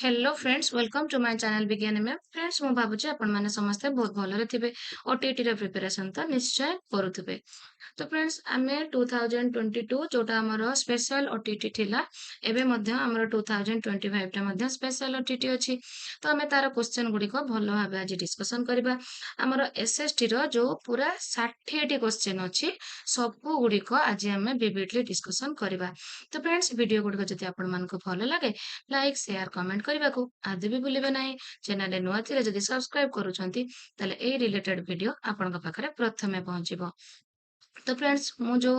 Hello friends welcome to my channel विज्ञान ma'am friends मु भाबुची आपण माने समस्त बहुत भलरे थिबे ओटीटी रे प्रिपरेशन तो निश्चय करूथिबे। तो फ्रेंड्स आमे 2022 जोटा हमर स्पेशल ओटीटी थिला एबे मध्य हमर 2025 टा मध्य स्पेशल ओटीटी अछि। तो आमे तार क्वेश्चन गुडी को भलो भाबे आज डिस्कशन करबा। हमर एसएसटी रो जो पूरा 60 टी क्वेश्चन अछि सबु गुडी को आज आमे विविडली डिस्कशन करबा। तो फ्रेंड्स वीडियो गुडी को जति आपण मान को भलो लागे लाइक शेयर कमेंट करबाकू आदि भी भूलिबे नाही। चैनल रे नुआ थिले जदि सब्सक्राइब करूछंती ताले ए रिलेटेड वीडियो आपनका पाखरे प्रथमे पहुंचीबो। तो फ्रेंड्स मु जो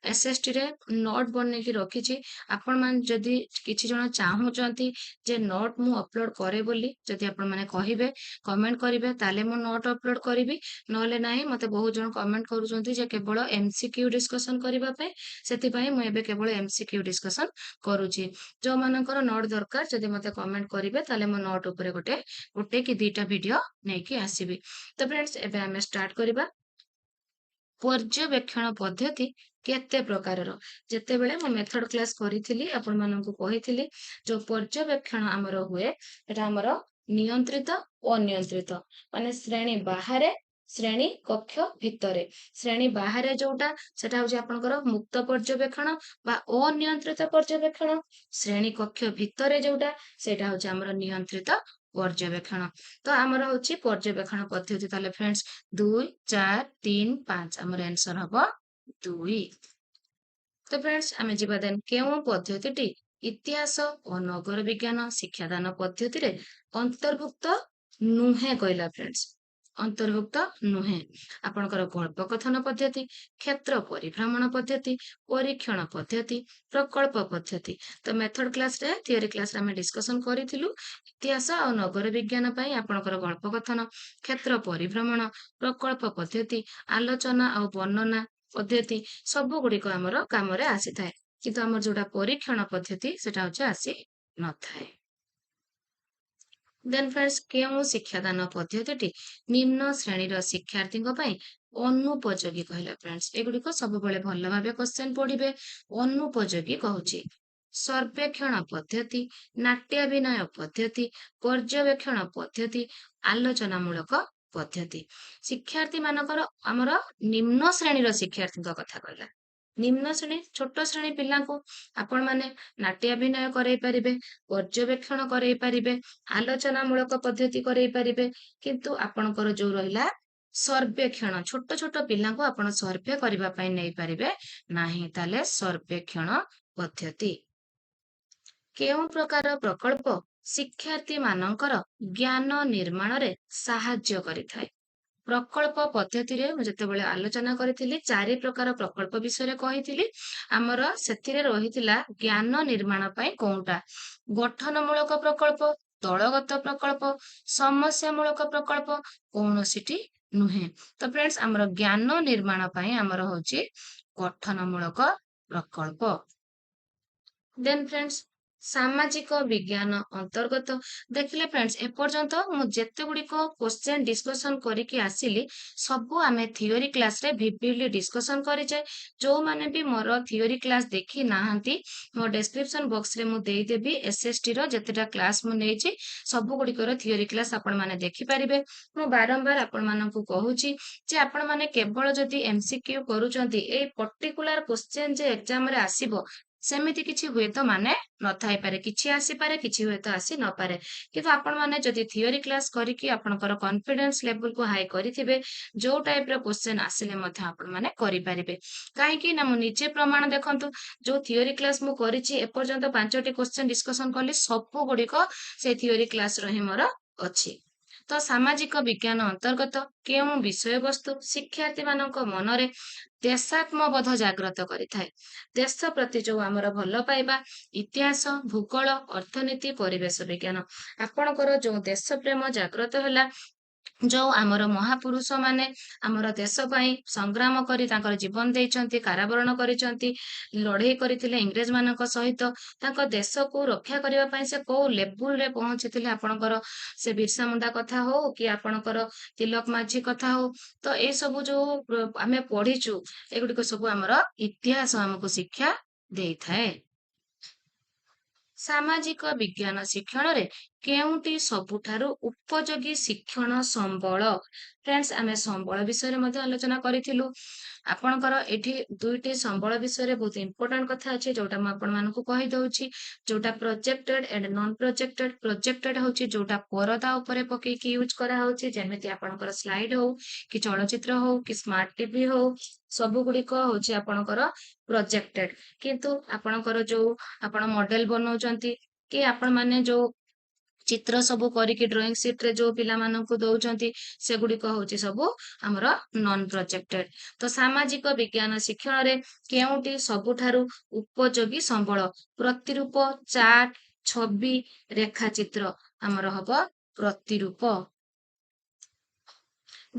एसएसटी रे नोट बने की रखी आपण मान जदि किछि जण चाहूचंती जे नोट मु अपलोड करे बोली जदि आपण माने कहिबे कमेंट करिवे ताले मु नोट अपलोड करिवि नले नाही। मते बहुत जण कमेंट करूचंती जे केवल एमसीक्यू डिस्कशन करिवा पे सेति पई मु एबे केवल एमसीक्यू डिस्कशन करूची। जो मानकर नोट दरकार जदि मते कमेंट करिवे ताले मु नोट ऊपर गोटे कि दुईटा वीडियो नेकी आसीबी। तो फ्रेंड्स एबे हमें स्टार्ट करिबा। पर्यवेक्षण पद्धति केते प्रकारर जेतेबेले मु मेथड क्लास करिथिली आपण माननकु कहिथिली जो पर्यवेक्षण हमर हुए एटा हमर नियंत्रित अनियंत्रित माने श्रेणी बाहरे श्रेणी कक्ष भितरे। श्रेणी बाहरे जोटा सेटा होची आपनकर मुक्त पर्यवेक्षण बा अनियंत्रित पर्यवेक्षण। श्रेणी कक्ष भितरे जोटा सेटा होची हमर नियंत्रित पर्यवेक्षण। तो हमर होची पर्यवेक्षण पद्धति ताले फ्रेंड्स 2 4 3 5 हमर आंसर हबो 2। तो फ्रेंड्स आमे जिबा देन केउ पद्धतिटी इतिहास और नगर विज्ञान शिक्षादान पद्धति रे अंतर्भुक्त नुहे कहला फ्रेंड्स अंतर्भुक्त नुहे। आपनकर गल्प कथन पद्धति क्षेत्र परिभ्रमण पद्धति परीक्षण पद्धति प्रकल्प पद्धति। तो मेथड क्लास रे थियोरी क्लास रे हम डिस्कशन करिथिलु इतिहास और नगर विज्ञान पई आपनकर गल्प कथन क्षेत्र परिभ्रमण प्रकल्प पद्धति आलोचना और वर्णना पद्धति सब गुडी को हमर काम रे आसी थाए किंतु हमर जोटा परीक्षण पद्धति सेटा होचे आसी न थाए। देन फ्रेंड्स केउ शिक्षादान पद्धतिटी निम्न श्रेणी शिक्षार्थी अनुपयोगी कहला फ्रेंड्स एगुडी को सब बेले भल भाबे क्वेश्चन पढ़िबे। अनुपयोगी कहूची सर्वेक्षण पद्धति नाट्याभिनय पद्धति पर्यवेक्षण पद्धति आलोचनामूलक पद्धति। शिक्षार्थी मानकर आमर निम्न श्रेणी शिक्षार्थी कथा कहला। निम्न श्रेणी छोट श्रेणी पिला को आपण माने नाट्याभिनय करई परिबे पर्यवेक्षण करई परिबे आलोचनामूलक पद्धति करई परिबे किंतु आपणकर जो रहिला सर्वेक्षण छोट छोट पिला को आपण सर्वे करबा पई नै परिबे नाही। ताले सर्वेक्षण पद्धति केउ प्रकार प्रकल्प शिक्षार्थी मानकर ज्ञान निर्माण रे सहाय्य करिथाय। प्रकल्प पद्धति रे जते बेले आलोचना करिथिली 4 प्रकार प्रकल्प विषय कहिथिली हमर सेथिरे रहिथिला ज्ञान निर्माण पई कोउटा गठनमूलक प्रकल्प दलगत प्रकल्प समस्यामूलक प्रकल्प कोनोसिटी नुहे। तो फ्रेंड्स हमर ज्ञान निर्माण पई हमर होची गठनमूलक प्रकल्प। देन फ्रेंड्स सामाजिक विज्ञान अंतर्गत देखिले फ्रेंड्स एपर्यंत मु जेते गुडी को क्वेश्चन डिस्कशन करिकि आसिली सबु आमे थियोरी क्लास रे विविडली डिस्कशन करि जाय। जो माने भी मोर थियोरी क्लास देखि नाहंती मो डिस्क्रिप्शन बॉक्स रे मु देई देबी एसएसटी रो जेतेटा क्लास मु नेछि सबु गुडी को थियोरी क्लास आपण माने देखि परिबे। मु बारंबार आपण माननकु कहूची जे आपण माने केवल जदि एमसीक्यू करूचंती ए पर्टिकुलर क्वेश्चन जे एग्जाम रे आसीबो सेमिति किछि हुए तो माने न थाई पारे किछि आसी पारे किछि हुए तो आसी न पारे किंतु आपण माने जदि थियोरी क्लास करिकि आपनकर कॉन्फिडेंस लेवल को हाई करिथिबे जो टाइप रो क्वेश्चन आसिले मध्ये आपण माने करि पारिबे। काहे कि ना मु निजे प्रमाण देखंतु जो थियोरी क्लास मु करिछि ए पर्यंत 5टी क्वेश्चन डिस्कशन करली सब गुडी को से थियोरी क्लास रही मोर अछि। तो सामाजिक विज्ञान अंतर्गत केउ विषय वस्तु शिक्षार्थी मानक मनरे देशात्मबोध जागृत करिथाय। देश प्रति जो आमर भल पाइबा इतिहास भूगोल अर्थनीति परिवेश विज्ञान आपणकर जो देश प्रेम जागृत होला जो आमर महापुरुष माने आमर देश पई संग्राम करी तांकर जीवन देइचंती कारावरण करिचंती लड़ाई करथिले इंग्रेज मानक सहित तांको देश को रक्षा करिवा पई से को लेवल रे पहुंचीथिले आपणकर से बिरसा मुंडा कथा हो कि आपणकर तिलक माझी कथा हो। तो ए सब जो आमे पढिचु एगुडी को सब आमर इतिहास हमको शिक्षा देइथाय। सामाजिक विज्ञान शिक्षण रे କେଉଁଟି ସବୁଠାରୁ ଉପଯୋଗୀ ଶିକ୍ଷଣ ସମ୍ବଳ? ଫ୍ରେଣ୍ଡସ୍, ଆମେ ସମ୍ବଳ ବିଷୟରେ ମଧ୍ୟ ଆଲୋଚନା କରିଥିଲୁ। ଆପଣଙ୍କର ଏଠି ଦୁଇଟି ସମ୍ବଳ ବିଷୟରେ ବହୁତ ଇମ୍ପୋର୍ଟାଣ୍ଟ କଥା ଅଛି, ଯୋଉଟା ମୁଁ ଆପଣମାନଙ୍କୁ କହିଦଉଛି। ଯୋଉଟା ପ୍ରୋଜେକ୍ଟେଡ ଏଣ୍ଡ ନନ୍ ପ୍ରୋଜେକ୍ଟେଡ। ପ୍ରୋଜେକ୍ଟେଡ ହଉଛି ଯୋଉଟା ପରଦା ଉପରେ ପକେଇକି ୟୁଜ କରାହଉଛି, ଯେମିତି ଆପଣଙ୍କର ସ୍ଲାଇଡ ହଉ କି ଚଳଚିତ୍ର ହଉ କି ସ୍ମାର୍ଟ ଟିଭି ହଉ, ସବୁ ଗୁଡିକ ହଉଛି ଆପଣଙ୍କର ପ୍ରୋଜେକ୍ଟେଡ। କିନ୍ତୁ ଆପଣଙ୍କର ଯୋଉ ଆପଣ ମଡେଲ ବନଉଛନ୍ତି କି ଆପଣ ମାନେ ଯୋଉ ଚିତ୍ର ସବୁ କରିକି ଡ୍ରଇଂ ସିଟ୍ ରେ ଯୋଉ ପିଲାମାନଙ୍କୁ ଦଉଛନ୍ତି, ସେଗୁଡିକ ହଉଛି ସବୁ ଆମର ନନ୍ ପ୍ରୋଜେକ୍ଟେଡ। ତ ସାମାଜିକ ବିଜ୍ଞାନ ଶିକ୍ଷଣରେ କେଉଁଟି ସବୁଠାରୁ ଉପଯୋଗୀ ସମ୍ବଳ? ପ୍ରତିରୂପ, ଚାର୍ଟ, ଛବି, ରେଖାଚିତ୍ର। ଆମର ହବ ପ୍ରତିରୂପ।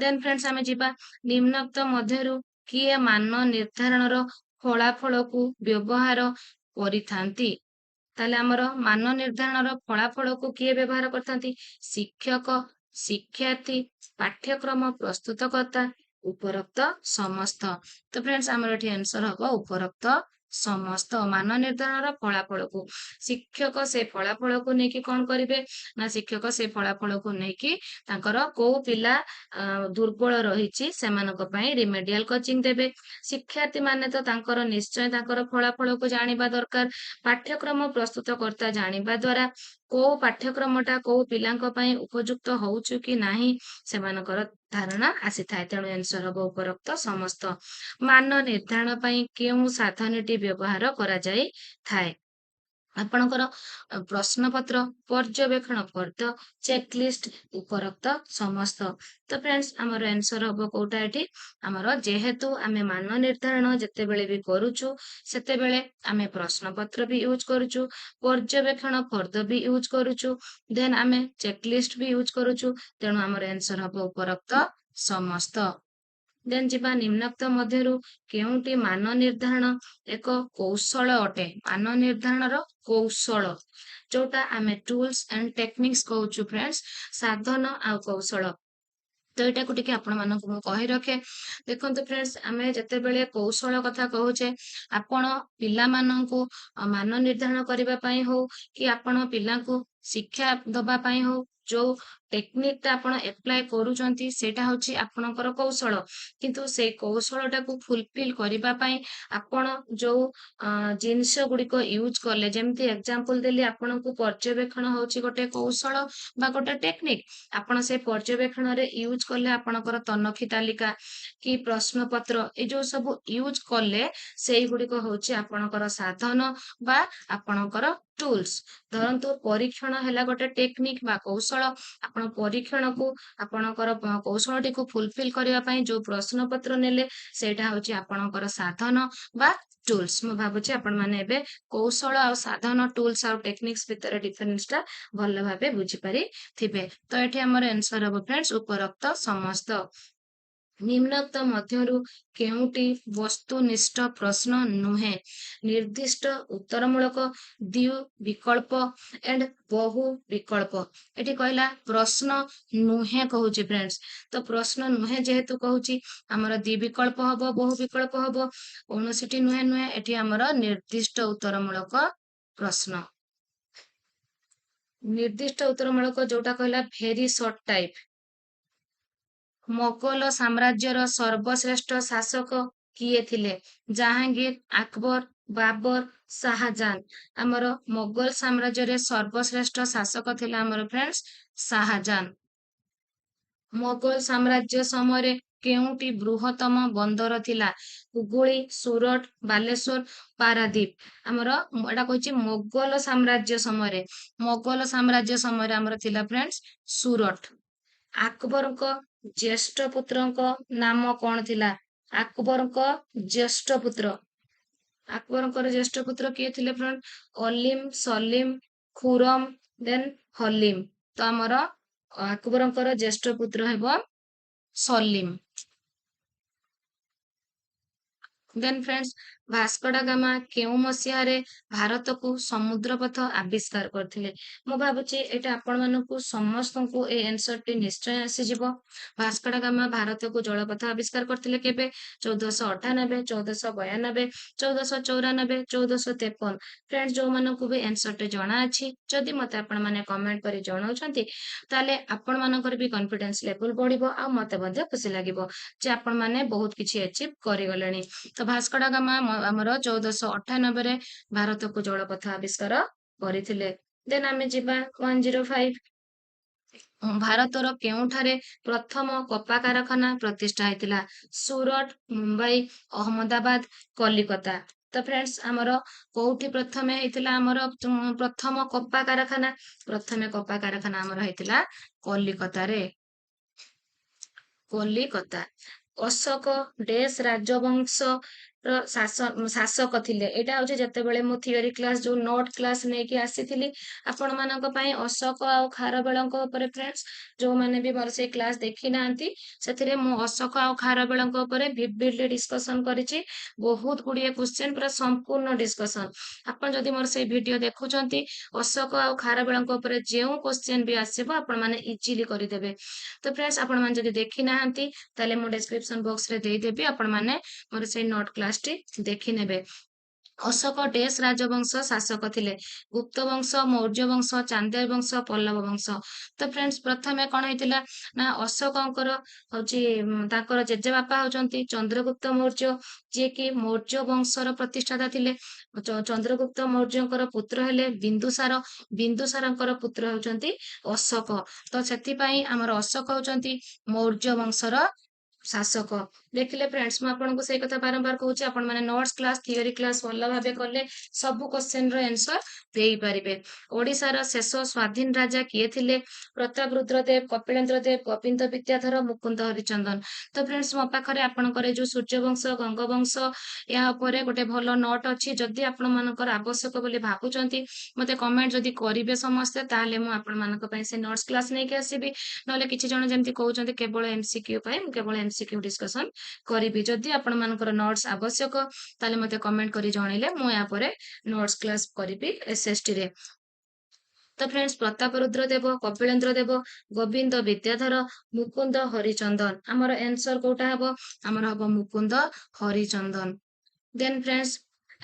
ଦେନ୍ ଫ୍ରେଣ୍ଡସ୍, ଆମେ ଯିବା ନିମ୍ନୋକ୍ତ ମଧ୍ୟରୁ କିଏ ମାନ ନିର୍ଦ୍ଧାରଣର ଫଳାଫଳକୁ ବ୍ୟବହାର କରିଥାନ୍ତି? ତାହେଲେ ଆମର ମାନ ନିର୍ଦ୍ଧାରଣର ଫଳାଫଳକୁ କିଏ ବ୍ୟବହାର କରିଥାନ୍ତି? ଶିକ୍ଷକ, ଶିକ୍ଷାର୍ଥୀ, ପାଠ୍ୟକ୍ରମ ପ୍ରସ୍ତୁତକର୍ତ୍ତା, ଉପରୋକ୍ତ ସମସ୍ତ। ତ ଫ୍ରେଣ୍ଡସ୍, ଆମର ଏଠି ଆନ୍ସର ହବ ଉପରୋକ୍ତ ସମସ୍ତ। ମାନ ନିର୍ଦ୍ଧାରଣର ଫଳାଫଳକୁ ଶିକ୍ଷକ ସେ ଫଳାଫଳକୁ ନେଇକି କଣ କରିବେ ନା, ଶିକ୍ଷକ ସେ ଫଳାଫଳକୁ ନେଇକି ତାଙ୍କର କୋଉ ପିଲା ଦୁର୍ବଳ ରହିଛି ସେମାନଙ୍କ ପାଇଁ ରିମେଡିଆଲ କୋଚିଂ ଦେବେ। ଶିକ୍ଷାର୍ଥୀ ମାନେ ତ ତାଙ୍କର ନିଶ୍ଚୟ ତାଙ୍କର ଫଳାଫଳକୁ ଜାଣିବା ଦରକାର। ପାଠ୍ୟକ୍ରମ ପ୍ରସ୍ତୁତକର୍ତ୍ତା ଜାଣିବା ଦ୍ଵାରା କୋଉ ପାଠ୍ୟକ୍ରମଟା କୋଉ ପିଲାଙ୍କ ପାଇଁ ଉପଯୁକ୍ତ ହଉଛି କି ନାହିଁ ସେମାନଙ୍କର ଧାରଣା ଆସିଥାଏ। ତେଣୁ ଆନ୍ସର ହବ ଉପରୋକ୍ତ ସମସ୍ତ। ମାନ ନିର୍ଦ୍ଧାରଣ ପାଇଁ କେଉଁ ସାଧନଟି ବ୍ୟବହାର କରାଯାଇଥାଏ? ଆପଣଙ୍କର ପ୍ରଶ୍ନପତ୍ର, ପର୍ଯ୍ୟବେକ୍ଷଣ ଫର୍ଦ୍ଦ, ଚେକ୍ ଲିଷ୍ଟ, ଉପରୋକ୍ତ ସମସ୍ତ। ତ ଫ୍ରେଣ୍ଡସ୍, ଆମର ଆନ୍ସର ହବ କୋଉଟା ଏଠି? ଆମର ଯେହେତୁ ଆମେ ମାନ ନିର୍ଦ୍ଧାରଣ ଯେତେବେଳେ ବି କରୁଛୁ, ସେତେବେଳେ ଆମେ ପ୍ରଶ୍ନପତ୍ର ବି ୟୁଜ କରୁଛୁ, ପର୍ଯ୍ୟବେକ୍ଷଣ ଫର୍ଦ୍ଦ ବି ୟୁଜ କରୁଛୁ, ଦେନ୍ ଆମେ ଚେକ୍ ଲିଷ୍ଟ ବି ୟୁଜ କରୁଛୁ। ତେଣୁ ଆମର ଆନ୍ସର ହବ ଉପରୋକ୍ତ ସମସ୍ତ। ଦେନ୍ ଯିବା ନିମ୍ନୋକ୍ତ ମଧ୍ୟରୁ କେଉଁଟି ମାନ ନିର୍ଦ୍ଧାରଣ ଏକ କୌଶଳ ଅଟେ? ମାନ ନିର୍ଦ୍ଧାରଣର କୌଶଳ, ଯୋଉଟା ଆମେ ଟୁଲ୍ସ ଆଣ୍ଡ ଟେକ୍ନିକ୍ସ କହୁଛୁ ଫ୍ରେଣ୍ଡସ୍, ସାଧନ ଆଉ କୌଶଳ। ତ ଏଇଟାକୁ ଟିକେ ଆପଣ ମାନଙ୍କୁ ମୁଁ କହି ରଖେ। ଦେଖନ୍ତୁ ଫ୍ରେଣ୍ଡସ୍, ଆମେ ଯେତେବେଳେ କୌଶଳ କଥା କହୁଛେ, ଆପଣ ପିଲାମାନଙ୍କୁ ମାନ ନିର୍ଦ୍ଧାରଣ କରିବା ପାଇଁ ହଉ କି ଆପଣ ପିଲାଙ୍କୁ ଶିକ୍ଷା ଦବା ପାଇଁ ହଉ, ଯୋଉ ଟେକ୍ନିକ ଟା ଆପଣ ଆପ୍ଲାଏ କରୁଛନ୍ତି ସେଇଟା ହଉଛି ଆପଣଙ୍କର କୌଶଳ। କିନ୍ତୁ ସେଇ କୌଶଳଟାକୁ ଫୁଲଫିଲ କରିବା ପାଇଁ ଆପଣ ଯୋଉ ଜିନିଷ ଗୁଡିକ ୟୁଜ କଲେ, ଯେମିତି ଏକ୍ସାମ୍ପଲ ଦେଲି ଆପଣଙ୍କୁ, ପର୍ଯ୍ୟବେକ୍ଷଣ ହଉଛି ଗୋଟେ କୌଶଳ ବା ଗୋଟେ ଟେକ୍ନିକ। ଆପଣ ସେ ପର୍ଯ୍ୟବେକ୍ଷଣରେ ୟୁଜ କଲେ ଆପଣଙ୍କର ତନଖି ତାଲିକା କି ପ୍ରଶ୍ନପତ୍ର, ଏ ଯୋଉ ସବୁ ୟୁଜ କଲେ ସେଇଗୁଡିକ ହଉଛି ଆପଣଙ୍କର ସାଧନ ବା ଆପଣଙ୍କର ଟୁଲ୍ସ। ଧରନ୍ତୁ ପରୀକ୍ଷଣ ହେଲା ଗୋଟେ ଟେକ୍ନିକ ବା କୌଶଳ। ଆପଣ ପରୀକ୍ଷଣକୁ ଆପଣଙ୍କର କୌଶଳଟିକୁ ଫୁଲଫିଲ କରିବା ପାଇଁ ଯୋଉ ପ୍ରଶ୍ନପତ୍ର ନେଲେ ସେଇଟା ହଉଛି ଆପଣଙ୍କର ସାଧନ ବା ଟୁଲ୍ସ। ମୁଁ ଭାବୁଛି ଆପଣ ମାନେ ଏବେ କୌଶଳ ଆଉ ସାଧନ, ଟୁଲ୍ସ ଆଉ ଟେକ୍ନିକ୍ସ ଭିତରେ ଡିଫରେନ୍ସ ଟା ଭଲ ଭାବେ ବୁଝିପାରିଥିବେ। ତ ଏଠି ଆମର ଆନ୍ସର ହବ ଫ୍ରେଣ୍ଡସ୍ ଉପରୋକ୍ତ ସମସ୍ତ। ନିମ୍ନୋକ୍ତ ମଧ୍ୟରୁ କେଉଁଟି ବସ୍ତୁନିଷ୍ଠ ପ୍ରଶ୍ନ ନୁହେଁ? ନିର୍ଦ୍ଦିଷ୍ଟ ଉତ୍ତରମୂଳକ, ଦ୍ୱି ବିକଳ୍ପ ଏଣ୍ଡ ବହୁ ବିକଳ୍ପ। ଏଠି କହିଲା ପ୍ରଶ୍ନ ନୁହେଁ କହୁଛି ଫ୍ରେଣ୍ଡସ୍। ତ ପ୍ରଶ୍ନ ନୁହେଁ ଯେହେତୁ କହୁଛି, ଆମର ଦ୍ୱି ବିକଳ୍ପ ହବ, ବହୁ ବିକଳ୍ପ ହବ। କୌଣସିଟି ନୁହେଁ ନୁହେଁ, ଏଠି ଆମର ନିର୍ଦ୍ଦିଷ୍ଟ ଉତ୍ତରମୂଳକ ପ୍ରଶ୍ନ। ନିର୍ଦ୍ଦିଷ୍ଟ ଉତ୍ତରମୂଳକ ଯୋଉଟା କହିଲା ଭେରି ସର୍ଟ ଟାଇପ। ମୋଗଲ ସାମ୍ରାଜ୍ୟର ସର୍ବଶ୍ରେଷ୍ଠ ଶାସକ କିଏ ଥିଲେ? ଜାହାଙ୍ଗୀର, ଆକବର, ବାବର, ଶାହାଜାହାନ। ଆମର ମୋଗଲ ସାମ୍ରାଜ୍ୟରେ ସର୍ବଶ୍ରେଷ୍ଠ ଶାସକ ଥିଲା ଆମର ଫ୍ରେଣ୍ଡସ୍ ଶାହାଜାହାନ। ମୋଗଲ ସାମ୍ରାଜ୍ୟ ସମୟରେ କେଉଁଟି ବୃହତ୍ତମ ବନ୍ଦର ଥିଲା? ହୁଗୁଳି, ସୁରଟ, ବାଲେଶ୍ୱର, ପାରାଦୀପ। ଆମର ଏଟା କହୁଛି ମୋଗଲ ସାମ୍ରାଜ୍ୟ ସମୟରେ। ମୋଗଲ ସାମ୍ରାଜ୍ୟ ସମୟରେ ଆମର ଥିଲା ଫ୍ରେଣ୍ଡସ୍ ସୁରଟ। ଆକବରଙ୍କ ଜ୍ୟେଷ୍ଠ ପୁତ୍ରଙ୍କ ନାମ କଣ ଥିଲା? ଆକବରଙ୍କ ଜ୍ୟେଷ୍ଠ ପୁତ୍ର, ଆକବରଙ୍କର ଜ୍ୟେଷ୍ଠ ପୁତ୍ର କିଏ ଥିଲେ ଫ୍ରେଣ୍ଡ? ଅଲିମ, ସଲିମ, ଖୁରମ, ଦେନ୍ ହଲିମ। ତ ଆମର ଆକବରଙ୍କର ଜ୍ୟେଷ୍ଠ ପୁତ୍ର ହେବ ସଲିମ। ଦେନ୍ ଫ୍ରେଣ୍ଡସ୍, ଭାସ୍କୋ ଡା ଗାମା କେଉଁ ମସିହାରେ ଭାରତକୁ ସମୁଦ୍ର ପଥ ଆବିଷ୍କାର କରିଥିଲେ? ମୁଁ ଭାବୁଛି ଏଇଟା ଆପଣମାନଙ୍କୁ ସମସ୍ତଙ୍କୁ ଏ ଆନ୍ସରଟି ନିଶ୍ଚୟ ଆସିଯିବ। ଭାସ୍କୋ ଡା ଗାମା ଭାରତକୁ ଜଳପଥ ଆବିଷ୍କାର କରିଥିଲେ କେବେ? 1498, 1492, 1494, 1453। ଫ୍ରେଣ୍ଡସ୍, ଯୋଉମାନଙ୍କୁ ବି ଆନ୍ସରଟି ଜଣା ଅଛି, ଯଦି ମତେ ଆପଣମାନେ କମେଣ୍ଟ କରି ଜଣାଉଛନ୍ତି, ତାହେଲେ ଆପଣମାନଙ୍କର ବି କନଫିଡେନ୍ସ ଲେଭେଲ ବଢିବ ଆଉ ମତେ ମଧ୍ୟ ଖୁସି ଲାଗିବ ଯେ ଆପଣମାନେ ବହୁତ କିଛି ଆଚିଭ୍ କରିଗଲେଣି। ତ ଭାସ୍କୋ ଡା ଗାମା ଆମର 1498ରେ ଭାରତକୁ ଜଳପଥ ଆବିଷ୍କାର କରିଥିଲେ। ଦେନ୍ ଆମେ ଯିବା 105। ଭାରତର କେଉଁଠାରେ ପ୍ରଥମ କପା କାରଖାନା ପ୍ରତିଷ୍ଠା ହେଇଥିଲା? ସୁରଟ, ମୁମ୍ବାଇ, ଅହମ୍ମଦାବାଦ, କଲିକତା। ତ ଫ୍ରେଣ୍ଡସ୍, ଆମର କୋଉଠି ପ୍ରଥମେ ହେଇଥିଲା ଆମର ପ୍ରଥମ କପା କାରଖାନା? ପ୍ରଥମେ କପା କାରଖାନା ଆମର ହେଇଥିଲା କଲିକତାରେ। କଲିକତା। ଅଶୋକ ଡେସ୍ ରାଜବଂଶ ର ଶାସକ ଥିଲେ। ଏଇଟା ହଉଛି ଯେତେବେଳେ ମୁଁ ଥିଓରି କ୍ଲାସ ଯୋଉ ନୋଟ କ୍ଲାସ ନେଇକି ଆସିଥିଲି ଆପଣମାନଙ୍କ ପାଇଁ ଅଶୋକ ଆଉ ଖାରବେଳଙ୍କ ଉପରେ ଫ୍ରେଣ୍ଡସ୍, ଯୋଉମାନେ ବି ମୋର ସେଇ କ୍ଲାସ ଦେଖି ନାହାନ୍ତି, ସେଥିରେ ମୁଁ ଅଶୋକ ଆଉ ଖାରବେଳଙ୍କ ଉପରେ ଭିଭିଡଲି ଡିସ୍କସନ କରିଛି। ବହୁତ ଗୁଡିଏ କ୍ୱେଶ୍ଚେନ, ପୁରା ସମ୍ପୂର୍ଣ୍ଣ ଡିସ୍କସନ। ଆପଣ ଯଦି ମୋର ସେଇ ଭିଡିଓ ଦେଖୁଛନ୍ତି, ଅଶୋକ ଆଉ ଖାରବେଳଙ୍କ ଉପରେ ଯେଉଁ କ୍ୱେଶ୍ଚେନ ବି ଆସିବ ଆପଣମାନେ ଇଜିଲି କରିଦେବେ। ତ ଫ୍ରେଣ୍ଡସ୍, ଆପଣମାନେ ଯଦି ଦେଖି ନାହାନ୍ତି ତାହେଲେ ମୁଁ ଡେସ୍କ୍ରିପସନ ବକ୍ସରେ ଦେଇଦେବି, ଆପଣମାନେ ମୋର ସେଇ ନୋଟ କ୍ଲାସଟି ଦେଖିନେବେ। ଅଶୋକ ଡେସ୍ ରାଜବଂଶ ଶାସକ ଥିଲେ? ଗୁପ୍ତ ବଂଶ, ମୌର୍ଯ୍ୟ ବଂଶ, ଚାନ୍ଦେର ବଂଶ, ପଲ୍ଲବ ବଂଶ। ତ ଫ୍ରେଣ୍ଡସ୍, ପ୍ରଥମେ କଣ ହେଇଥିଲା ନା ଅଶୋକଙ୍କର ହଉଛି ତାଙ୍କର ଜେଜେବାପା ହଉଛନ୍ତି ଚନ୍ଦ୍ରଗୁପ୍ତ ମୌର୍ଯ୍ୟ, ଯିଏକି ମୌର୍ଯ୍ୟ ବଂଶର ପ୍ରତିଷ୍ଠାତା ଥିଲେ। ଚନ୍ଦ୍ରଗୁପ୍ତ ମୌର୍ଯ୍ୟଙ୍କର ପୁତ୍ର ହେଲେ ବିନ୍ଦୁସାର, ବିନ୍ଦୁସାରଙ୍କର ପୁତ୍ର ହେଉଛନ୍ତି ଅଶୋକ। ତ ସେଥିପାଇଁ ଆମର ଅଶୋକ ହଉଛନ୍ତି ମୌର୍ଯ୍ୟ ବଂଶର ଶାସକ। ଦେଖିଲେ ଫ୍ରେଣ୍ଡସ୍, ମୁଁ ଆପଣଙ୍କୁ ସେଇ କଥା ବାରମ୍ବାର କହୁଛି, ଆପଣ ମାନେ ନୋଟ୍ସ କ୍ଲାସ, ଥିଓରି କ୍ଲାସ ଭଲ ଭାବେ କଲେ ସବୁ କ୍ୱେଶ୍ଚେନ ର ଆନ୍ସର ଦେଇପାରିବେ। ଓଡିଶାର ଶେଷ ସ୍ୱାଧୀନ ରାଜା କିଏ ଥିଲେ? ପ୍ରତାପ ରୁଦ୍ରଦେବ, କପିଳେନ୍ଦ୍ର ଦେବ, ଗୋବିନ୍ଦ ବିଦ୍ୟାଧର, ମୁକୁନ୍ଦ ହରିଚନ୍ଦନ। ତ ଫ୍ରେଣ୍ଡସ୍, ମୋ ପାଖରେ ଆପଣଙ୍କର ଏଇ ଯୋଉ ସୂର୍ଯ୍ୟବଂଶ, ଗଙ୍ଗବଂଶ, ଏହା ଉପରେ ଗୋଟେ ଭଲ ନୋଟ ଅଛି। ଯଦି ଆପଣ ମାନଙ୍କର ଆବଶ୍ୟକ ବୋଲି ଭାବୁଛନ୍ତି, ମତେ କମେଣ୍ଟ ଯଦି କରିବେ ସମସ୍ତେ, ତାହେଲେ ମୁଁ ଆପଣମାନଙ୍କ ପାଇଁ ସେ ନୋଟ୍ସ କ୍ଲାସ ନେଇକି ଆସିବି। ନହେଲେ କିଛି ଜଣ ଯେମିତି କହୁଛନ୍ତି କେବଳ ଏମସିକ୍ୟୁ ପାଇଁ, ମୁଁ କେବଳ ଏମସିକ୍ୟୁ ଡିସ୍କସନ କରିବି। ଯଦି ଆପଣମାନଙ୍କର ନୋଟ୍ସ ଆବଶ୍ୟକ, ତାହେଲେ ମତେ କମେଣ୍ଟ କରି ଜଣେଇଲେ ମୁଁ ୟା ପରେ ନୋଟ୍ସ କ୍ଲାସ କରିବି SST ରେ। ତ ଫ୍ରେଣ୍ଡସ୍, ପ୍ରତାପ ରୁଦ୍ର ଦେବ, କପିଳେନ୍ଦ୍ର ଦେବ, ଗୋବିନ୍ଦ ବିଦ୍ୟାଧର, ମୁକୁନ୍ଦ ହରିଚନ୍ଦନ। ଆମର ଆନ୍ସର କୋଉଟା ହବ? ଆମର ହବ ମୁକୁନ୍ଦ ହରିଚନ୍ଦନ। ଦେନ୍ ଫ୍ରେଣ୍ଡସ୍,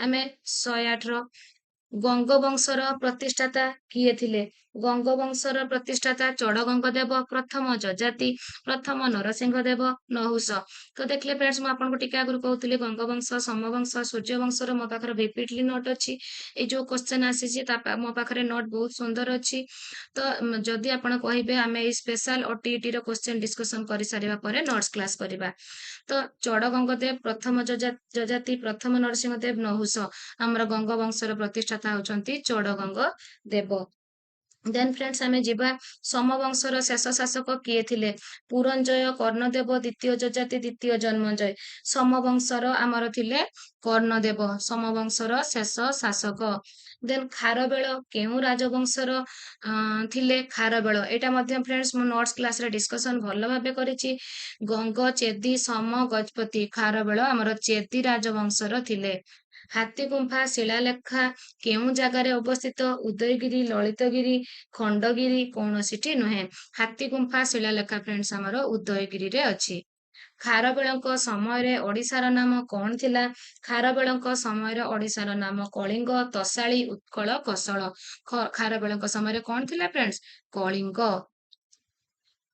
ଆମେ 108ର ଗଙ୍ଗବଂଶର ପ୍ରତିଷ୍ଠାତା କିଏ ଥିଲେ? ଗଙ୍ଗବଂଶର ପ୍ରତିଷ୍ଠାତା ଚଡଗଙ୍ଗ ଦେବ, ପ୍ରଥମ ଯଯାତି, ପ୍ରଥମ ନରସିଂହ ଦେବ, ନହୁଷ। ତ ଦେଖିଲେ ଫ୍ରେଣ୍ଡସ୍, ମୁଁ ଆପଣଙ୍କୁ ଟିକେ ଆଗରୁ କହୁଥିଲି ଗଙ୍ଗବଂଶ, ସମବଂଶ, ସୂର୍ଯ୍ୟବଂଶର ମୋ ପାଖରେ ରିପିଟଲି ନୋଟ ଅଛି। ଏଇ ଯୋଉ କ୍ୱେଶ୍ଚେନ ଆସିଛି ମୋ ପାଖରେ ନୋଟ ବହୁତ ସୁନ୍ଦର ଅଛି। ତ ଯଦି ଆପଣ କହିବେ ଆମେ ଏଇ ସ୍ପେଶାଲ OTET ର କ୍ୱେଶ୍ଚେନ ଡିସ୍କସନ କରିସାରିବା ପରେ ନୋଟ୍ସ କ୍ଲାସ କରିବା। ତ ଚଡଗଙ୍ଗ ଦେବ, ପ୍ରଥମ ଯଯାତି, ପ୍ରଥମ ନରସିଂହ ଦେବ, ନହୁଷ। ଆମର ଗଙ୍ଗବଂଶର ପ୍ରତିଷ୍ଠାତା ହଉଛନ୍ତି ଚଡଗଙ୍ଗ ଦେବ। ଦେନ୍ ଫ୍ରେଣ୍ଡସ୍, ଆମେ ଯିବା ସମବଂଶର ଶେଷ ଶାସକ କିଏ ଥିଲେ? ପୁରଞ୍ଜୟ, କର୍ଣ୍ଣଦେବ, ଦ୍ୱିତୀୟ ଯଯାତି, ଦ୍ୱିତୀୟ ଜନ୍ମଞ୍ଜୟ। ସମବଂଶର ଆମର ଥିଲେ କର୍ଣ୍ଣଦେବ, ସମବଂଶର ଶେଷ ଶାସକ। ଦେନ୍ ଖାରବେଳ କେଉଁ ରାଜବଂଶର ଥିଲେ? ଖାରବେଳ, ଏଇଟା ମଧ୍ୟ ଫ୍ରେଣ୍ଡସ୍ ମୁଁ ନୋଟ୍ସ କ୍ଲାସରେ ଡିସ୍କସନ ଭଲ ଭାବେ କରିଛି। ଗଙ୍ଗ, ଚେଦି, ସମ, ଗଜପତି। ଖାରବେଳ ଆମର ଚେଦି ରାଜବଂଶର ଥିଲେ। ହାତୀଗୁମ୍ଫା ଶିଳାଲେଖ କେଉଁ ଜାଗାରେ ଅବସ୍ଥିତ? ଉଦୟଗିରି, ଲଳିତଗିରି, ଖଣ୍ଡଗିରି, କୌଣସିଟି ନୁହେଁ। ହାତୀଗୁମ୍ଫା ଶିଳାଲେଖ ଫ୍ରେଣ୍ଡସ୍ ଆମର ଉଦୟଗିରିରେ ଅଛି। ଖାରବେଳଙ୍କ ସମୟରେ ଓଡିଶାର ନାମ କଣ ଥିଲା? ଖାରବେଳଙ୍କ ସମୟରେ ଓଡିଶାର ନାମ କଳିଙ୍ଗ, ତୋଷାଳୀ, ଉତ୍କଳ, କୋଶଳ। ଖାରବେଳଙ୍କ ସମୟରେ କଣ ଥିଲା ଫ୍ରେଣ୍ଡସ୍? କଳିଙ୍ଗ।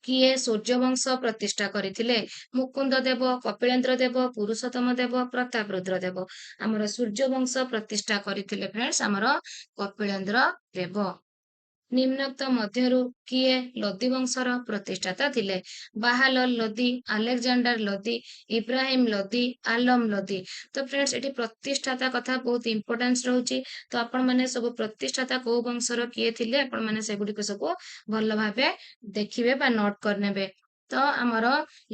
କିଏ ସୂର୍ଯ୍ୟବଂଶ ପ୍ରତିଷ୍ଠା କରିଥିଲେ? ମୁକୁନ୍ଦ ଦେବ, କପିଳେନ୍ଦ୍ର ଦେବ, ପୁରୁଷୋତ୍ତମ ଦେବ, ପ୍ରତାପ ରୁଦ୍ର ଦେବ। ଆମର ସୂର୍ଯ୍ୟବଂଶ ପ୍ରତିଷ୍ଠା କରିଥିଲେ ଫ୍ରେଣ୍ଡସ୍ ଆମର କପିଳେନ୍ଦ୍ର ଦେବ। ନିମ୍ନୋକ୍ତ ମଧ୍ୟରୁ କିଏ ଲୋଦୀ ବଂଶର ପ୍ରତିଷ୍ଠାତା ଥିଲେ? ବାହାଲଲ ଲୋଦୀ, ଆଲେକଜାଣ୍ଡାର ଲୋଦୀ, ଇବ୍ରାହିମ ଲୋଦୀ, ଆଲମ ଲୋଦୀ। ତ ଫ୍ରେଣ୍ଡସ୍, ଏଠି ପ୍ରତିଷ୍ଠାତା କଥା ବହୁତ ଇମ୍ପୋର୍ଟାନ୍ସ ରହୁଛି। ତ ଆପଣମାନେ ସବୁ ପ୍ରତିଷ୍ଠାତା କୋଉ ବଂଶର କିଏ ଥିଲେ, ଆପଣମାନେ ସେଗୁଡିକ ସବୁ ଭଲ ଭାବେ ଦେଖିବେ ବା ନୋଟ କରିନେବେ। ତ ଆମର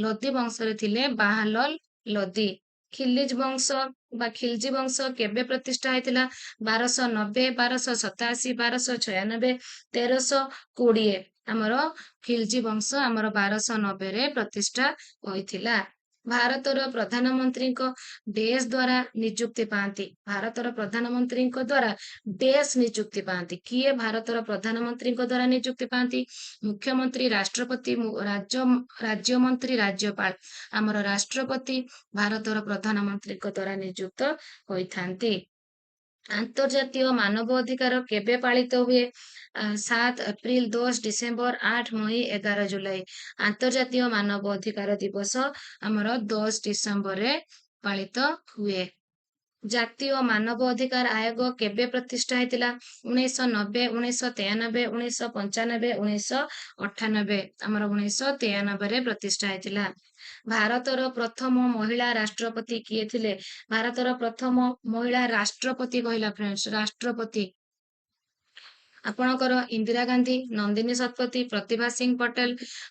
ଲୋଦୀ ବଂଶରେ ଥିଲେ ବାହାଲଲ ଲୋଦୀ। ଖିଲିଜ ବଂଶ ବା ଖିଲଜି ବଂଶ କେବେ ପ୍ରତିଷ୍ଠା ହେଇଥିଲା? 1290, 1287, 1296, 1320। ଆମର ଖିଲଜି ବଂଶ ଆମର 1290ରେ ପ୍ରତିଷ୍ଠା ହୋଇଥିଲା। ଭାରତର ପ୍ରଧାନମନ୍ତ୍ରୀଙ୍କ ଡେସ୍ ଦ୍ଵାରା ନିଯୁକ୍ତି ପାଆନ୍ତି। ଭାରତର ପ୍ରଧାନମନ୍ତ୍ରୀଙ୍କ ଦ୍ଵାରା ଡେସ୍ ନିଯୁକ୍ତି ପାଆନ୍ତି। କିଏ ଭାରତର ପ୍ରଧାନମନ୍ତ୍ରୀଙ୍କ ଦ୍ଵାରା ନିଯୁକ୍ତି ପାଆନ୍ତି? ମୁଖ୍ୟମନ୍ତ୍ରୀ, ରାଷ୍ଟ୍ରପତି, ରାଜ୍ୟମନ୍ତ୍ରୀ, ରାଜ୍ୟପାଳ। ଆମର ରାଷ୍ଟ୍ରପତି ଭାରତର ପ୍ରଧାନମନ୍ତ୍ରୀଙ୍କ ଦ୍ଵାରା ନିଯୁକ୍ତ ହୋଇଥାନ୍ତି। ଆନ୍ତର୍ଜାତୀୟ ମାନବ ଅଧିକାର କେବେ ପାଳିତ ହୁଏ? 7 ଏପ୍ରିଲ, 10 ଡିସେମ୍ବର, 8 ମଇ, 11 ଜୁଲାଇ। ଆନ୍ତର୍ଜାତୀୟ ମାନବ ଅଧିକାର ଦିବସ ଆମର 10 ଡିସେମ୍ବରରେ ପାଳିତ ହୁଏ। ଜାତୀୟ ମାନବ ଅଧିକାର ଆୟୋଗ କେବେ ପ୍ରତିଷ୍ଠା ହେଇଥିଲା? 1990, 1993, 1995, 1998। ଆମର 1993ରେ ପ୍ରତିଷ୍ଠା ହେଇଥିଲା। ଭାରତର ପ୍ରଥମ ମହିଳା ରାଷ୍ଟ୍ରପତି କିଏ ଥିଲେ? ଭାରତର ପ୍ରଥମ ମହିଳା ରାଷ୍ଟ୍ରପତି କହିଲା ଫ୍ରେଣ୍ଡସ୍, ରାଷ୍ଟ୍ରପତି ଆପଣଙ୍କର ଇନ୍ଦିରା ଗାନ୍ଧୀ, ନନ୍ଦିନୀ ଶତପଥୀ, ପ୍ରତିଭା ସିଂ ପଟେଲ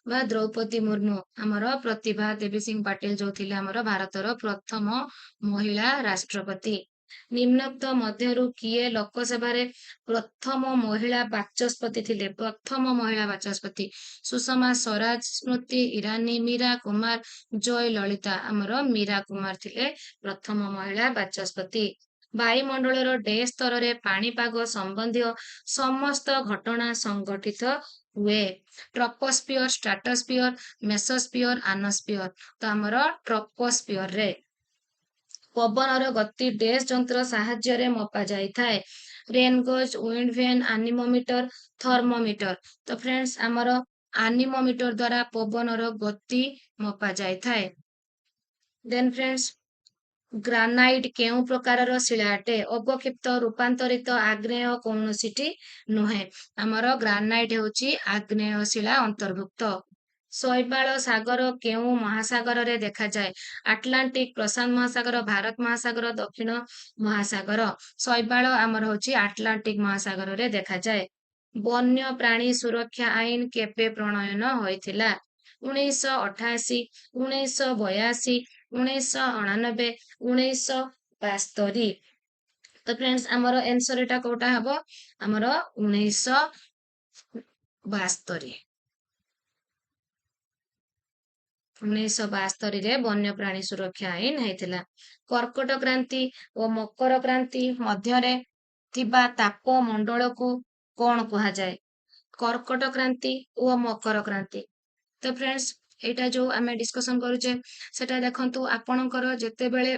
ବା ଦ୍ରୌପଦୀ ମୁର୍ମୁ। ଆମର ପ୍ରତିଭା ଦେବୀ ସିଂ ପାଟିଲ ଯୋଉ ଥିଲେ ଆମର ଭାରତର ପ୍ରଥମ ମହିଳା ରାଷ୍ଟ୍ରପତି। ନିମ୍ନୋକ୍ତ ମଧ୍ୟରୁ କିଏ ଲୋକସଭାରେ ପ୍ରଥମ ମହିଳା ବାଚସ୍ପତି ଥିଲେ? ପ୍ରଥମ ମହିଳା ବାଚସ୍ପତି ସୁଷମା ସ୍ୱରାଜ, ସ୍ମୃତି ଇରାନୀ, ମୀରା କୁମାର, ଜୟ ଲଳିତା। ଆମର ମୀରା କୁମାର ଥିଲେ ପ୍ରଥମ ମହିଳା ବାଚସ୍ପତି। ବାୟୁମଣ୍ଡଳର ଡେସ୍ ସ୍ତରରେ ପାଣିପାଗ ସମ୍ବନ୍ଧୀୟ ସମସ୍ତ ଘଟଣା ସଂଗଠିତ ହୁଏ? Troposphere, stratosphere, ମେସୋସ୍ଫିୟର, ଆନୋସ୍ଫିୟର। ତ ଆମର ଟ୍ରପୋସ୍ଫିୟରରେ। ପବନର ଗତି ଡେସ୍ ଯନ୍ତ୍ର ସାହାଯ୍ୟରେ ମପା ଯାଇଥାଏ? ରେନଗେଜ, ୱିଣ୍ଡ ଭେନ୍, ଆନିମୋମିଟର, ଥର୍ମୋମିଟର। ତ ଫ୍ରେଣ୍ଡସ୍ ଆମର ଆନିମୋମିଟର ଦ୍ଵାରା ପବନର ଗତି ମପା ଯାଇଥାଏ। ଦେନ୍ ଫ୍ରେଣ୍ଡସ୍ ଗ୍ରାନାଇଟ କେଉଁ ପ୍ରକାରର ଶିଳା ଅଟେ? ଅବକ୍ଷିପ୍ତ, ରୂପାନ୍ତରିତ, ଆଗ୍ନେୟ କୌଣସିଟି ନୁହେଁ। ଆମର ଗ୍ରାନାଇଟ ହେଉଛି ଆଗ୍ନେୟ ଶିଳା ଅନ୍ତର୍ଭୁକ୍ତ। ଶୈବାଳ ସାଗର କେଉଁ ମହାସାଗରରେ ଦେଖାଯାଏ? ଆଟଲାଣ୍ଟିକ, ପ୍ରଶାନ୍ତ ମହାସାଗର, ଭାରତ ମହାସାଗର, ଦକ୍ଷିଣ ମହାସାଗର। ଶୈବାଳ ଆମର ହେଉଛି ଆଟଲାଣ୍ଟିକ ମହାସାଗରରେ ଦେଖାଯାଏ। ବନ୍ୟ ପ୍ରାଣୀ ସୁରକ୍ଷା ଆଇନ କେବେ ପ୍ରଣୟନ ହୋଇଥିଲା? 1988, 1982, 1989, 1972। ତ ଫ୍ରେଣ୍ଡସ୍ ଆମର ଆନ୍ସର ଏଟା କୋଉଟା ହବ? ଆମର 1972। 1972ରେ ବନ୍ୟପ୍ରାଣୀ ସୁରକ୍ଷା ଆଇନ ହେଇଥିଲା। କର୍କଟ କ୍ରାନ୍ତି ଓ ମକର କ୍ରାନ୍ତି ମଧ୍ୟରେ ଥିବା ତାପମଣ୍ଡଳକୁ କଣ କୁହାଯାଏ? କର୍କଟ କ୍ରାନ୍ତି ଓ ମକର କ୍ରାନ୍ତି। ତ ଫ୍ରେଣ୍ଡସ୍ ଏଇଟା ଯୋଉ ଆମେ ଡିସ୍କସନ କରୁଛେ ସେଟା ଦେଖନ୍ତୁ ଆପଣଙ୍କର ଯେତେବେଳେ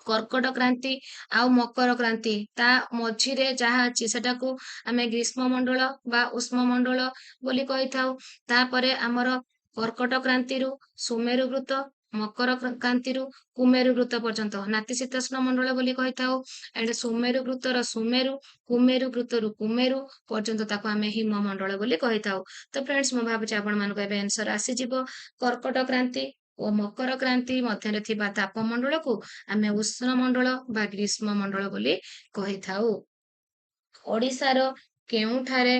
କର୍କଟ କ୍ରାନ୍ତି ଆଉ ମକର କ୍ରାନ୍ତି ତା ମଝିରେ ଯାହା ଅଛି ସେଟାକୁ ଆମେ ଗ୍ରୀଷ୍ମ ମଣ୍ଡଳ ବା ଉଷ୍ମ ମଣ୍ଡଳ ବୋଲି କହିଥାଉ। ତାପରେ ଆମର କର୍କଟ କ୍ରାନ୍ତିରୁ ସୁମେରୁ ବୃତ୍ତ, ମକର କ୍ରାନ୍ତିରୁ କୁମେରୁ ବୃତ୍ତ ପର୍ଯ୍ୟନ୍ତ ନାତିଶୀତୋଷ୍ଣ ମଣ୍ଡଳ ବୋଲି କହିଥାଉ। ଏଣ୍ଡ ସୁମେରୁ ବୃତ୍ତର ସୁମେରୁ, କୁମେରୁ ବୃତ୍ତରୁ କୁମେରୁ ପର୍ଯ୍ୟନ୍ତ ତାକୁ ଆମେ ହିମମଣ୍ଡଳ ବୋଲି କହିଥାଉ। ତ ଫ୍ରେଣ୍ଡସ୍ ମୁଁ ଭାବୁଛି ଆପଣମାନଙ୍କୁ ଏବେ ଆନ୍ସର ଆସିଯିବ। କର୍କଟ କ୍ରାନ୍ତି ଓ ମକର କ୍ରାନ୍ତି ମଧ୍ୟରେ ଥିବା ତାପମଣ୍ଡଳକୁ ଆମେ ଉଷ୍ଣ ମଣ୍ଡଳ ବା ଗ୍ରୀଷ୍ମ ମଣ୍ଡଳ ବୋଲି କହିଥାଉ। ଓଡ଼ିଶାର କେଉଁଠାରେ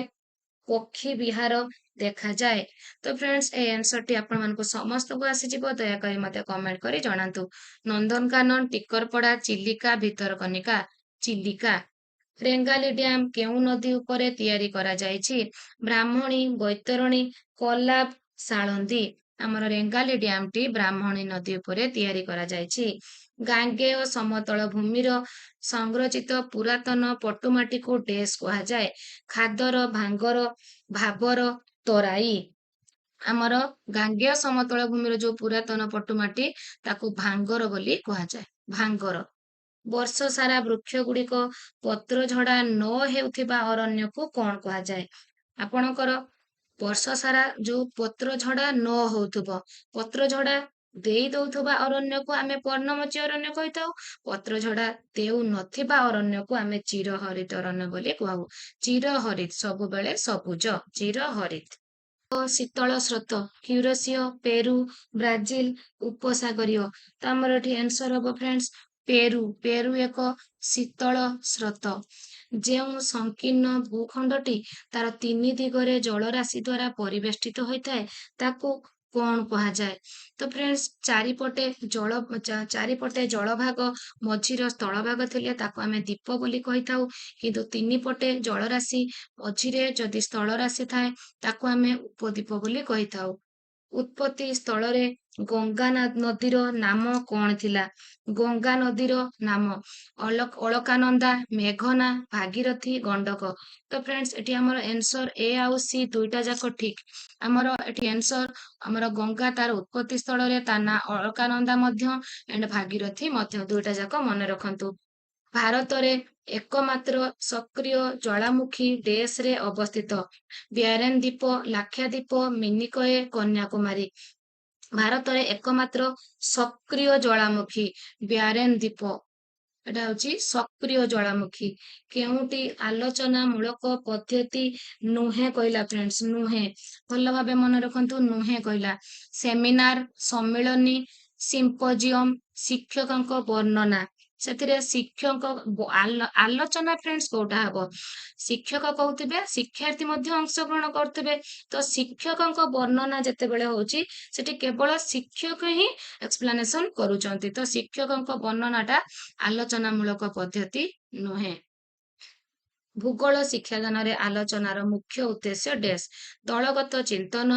ପକ୍ଷୀ ବିହାର ଦେଖାଯାଏ? ତ ଫ୍ରେଣ୍ଡସ୍ এই ଆନ୍ସରଟି ଆପଣମାନଙ୍କୁ ସମସ୍ତଙ୍କୁ ଆସିଯିବ। ଦୟାକରି ମତେ କମେଣ୍ଟ କରି ଜଣାନ୍ତୁ। ନନ୍ଦନକାନନ, ଟିକରପଡା, ଚିଲିକା, ଭିତରକନିକା। ଚିଲିକା। ରେଙ୍ଗାଲି ଡ୍ୟାମ କେଉଁ ନଦୀ ଉପରେ ତିଆରି କରାଯାଇଛି? ବ୍ରାହ୍ମଣୀ, ବୈତରଣୀ, କୋଲାବ, ସାଳନ୍ଦୀ। ଆମର ରେଙ୍ଗାଲି ଡ୍ୟାମଟି ବ୍ରାହ୍ମଣୀ ନଦୀ ଉପରେ ତିଆରି କରାଯାଇଛି। ଗାଙ୍ଗେୟ ସମତଳ ଭୂମିର ସଂରଚିତ ପୁରାତନ ପଟୁମାଟିକୁ ଡେସ୍ କୁହାଯାଏ? ଖାଦର, ଭାଙ୍ଗର, ଭାବର, ତରାଇ। ଆମର ଗାଙ୍ଗେୟ ସମତଳ ଭୂମିର ଯୋଉ ପୁରାତନ ପଟୁମାଟି ତାକୁ ଭାଙ୍ଗର ବୋଲି କୁହାଯାଏ। ଭାଙ୍ଗର। ବର୍ଷ ସାରା ବୃକ୍ଷ ଗୁଡିକ ପତ୍ର ଝଡା ନ ହେଉଥିବା ଅରଣ୍ୟକୁ କଣ କୁହାଯାଏ? ଆପଣଙ୍କର ବର୍ଷ ସାରା ଯୋଉ ପତ୍ର ଝଡା ନ ହଉଥିବ, ପତ୍ର ଝଡା ଦେଇ ଦଉଥିବା ଅରଣ୍ୟକୁ ଆମେ ପର୍ଣ୍ଣମୋଚୀ ଅରଣ୍ୟ କହିଥାଉ। ପତ୍ର ଝଡା ଦେଉ ନଥିବା ଅରଣ୍ୟକୁ ଆମେ ଚିରହରିତ ଅରଣ୍ୟ ବୋଲି କହୁ। ଚିରହରିତ ସବୁବେଳେ ସବୁଜ, ଚିରହରିତ। ଶୀତଳ ସ୍ରୋତ କ୍ୟୁରେସିଓ, ପେରୁ, ବ୍ରାଜିଲ, ଉପସାଗରୀୟ। ତ ଆମର ଏଠି ଆନ୍ସର ହବ ଫ୍ରେଣ୍ଡସ୍ ପେରୁ। ପେରୁ ଏକ ଶୀତଳ ସ୍ରୋତ। ଯେଉଁ ସଂକୀର୍ଣ୍ଣ ଭୂଖଣ୍ଡଟି ତାର 3 ଦିଗରେ ଜଳରାଶି ଦ୍ୱାରା ପରିବେଷ୍ଟିତ ହୋଇଥାଏ ତାକୁ କଣ କୁହାଯାଏ? ତ ଫ୍ରେଣ୍ଡସ୍ ଚାରିପଟେ ଜଳଭାଗ, ମଝିର ସ୍ଥଳଭାଗ ଥିଲେ ତାକୁ ଆମେ ଦ୍ୱୀପ ବୋଲି କହିଥାଉ। କିନ୍ତୁ 3 ପଟେ ଜଳରାଶି, ମଝିରେ ଯଦି ସ୍ଥଳରାଶି ଥାଏ ତାକୁ ଆମେ ଉପଦ୍ୱୀପ ବୋଲି କହିଥାଉ। ଉତ୍ପତ୍ତି ସ୍ଥଳରେ ଗଙ୍ଗା ନଦୀର ନାମ କଣ ଥିଲା? ଗଙ୍ଗା ନଦୀର ନାମ ଅଳକାନନ୍ଦା, ମେଘନା, ଭାଗୀରଥୀ, ଗଣ୍ଡକ। ତ ଫ୍ରେଣ୍ଡସ୍ ଏଠି ଆମର ଆନ୍ସର ଏ ଆଉ ସି ଦୁଇଟା ଯାକ ଠିକ। ଆମର ଏଠି ଆନ୍ସର ଆମର ଗଙ୍ଗା ତାର ଉତ୍ପତ୍ତି ସ୍ଥଳରେ ତା ନାଁ ଅଳକାନନ୍ଦା ମଧ୍ୟ ଏଣ୍ଡ ଭାଗୀରଥୀ ମଧ୍ୟ, ଦୁଇଟା ଯାକ ମନେ ରଖନ୍ତୁ। ଭାରତରେ ଏକମାତ୍ର ସକ୍ରିୟ ଜ୍ୱାଳାମୁଖୀ ଦେଶରେ ଅବସ୍ଥିତ? ବ୍ୟାରେନ ଦ୍ୱୀପ, ଲାକ୍ଷାଦ୍ୱୀପ, ମିନିକୟ, କନ୍ୟାକୁମାରୀ। ଭାରତରେ ଏକମାତ୍ର ସକ୍ରିୟ ଜ୍ୱାଳାମୁଖୀ ବ୍ୟାରେନ ଦ୍ୱୀପ, ଏଟା ହଉଛି ସକ୍ରିୟ ଜ୍ୱାଳାମୁଖୀ। କେଉଁଟି ଆଲୋଚନା ମୂଳକ ପଦ୍ଧତି ନୁହେଁ କହିଲା ଫ୍ରେଣ୍ଡସ୍? ନୁହେଁ, ଭଲ ଭାବେ ମନେ ରଖନ୍ତୁ, ନୁହେଁ କହିଲା। ସେମିନାର, ସମ୍ମିଳନୀ, ସିମ୍ପୋଜିୟମ, ଶିକ୍ଷକଙ୍କ ବର୍ଣ୍ଣନା। ସେଥିରେ ଶିକ୍ଷକ ଆଲୋଚନା ଫ୍ରେଣ୍ଡସ୍ କୋଉଟା ହବ? ଶିକ୍ଷକ କହୁଥିବେ, ଶିକ୍ଷାର୍ଥୀ ମଧ୍ୟ ଅଂଶଗ୍ରହଣ କରୁଥିବେ। ତ ଶିକ୍ଷକଙ୍କ ବର୍ଣ୍ଣନା ଯେତେବେଳେ ହଉଛି ସେଠି କେବଳ ଶିକ୍ଷକ ହିଁ ଏକ୍ସପ୍ଲାନେସନ କରୁଛନ୍ତି। ତ ଶିକ୍ଷକଙ୍କ ବର୍ଣ୍ଣନାଟା ଆଲୋଚନାମୂଳକ ପଦ୍ଧତି ନୁହେଁ। ଭୂଗୋଳ ଶିକ୍ଷାଦାନରେ ଆଲୋଚନାର ମୁଖ୍ୟ ଉଦ୍ଦେଶ୍ୟ ଡେସ୍? ଦଳଗତ ଚିନ୍ତନ,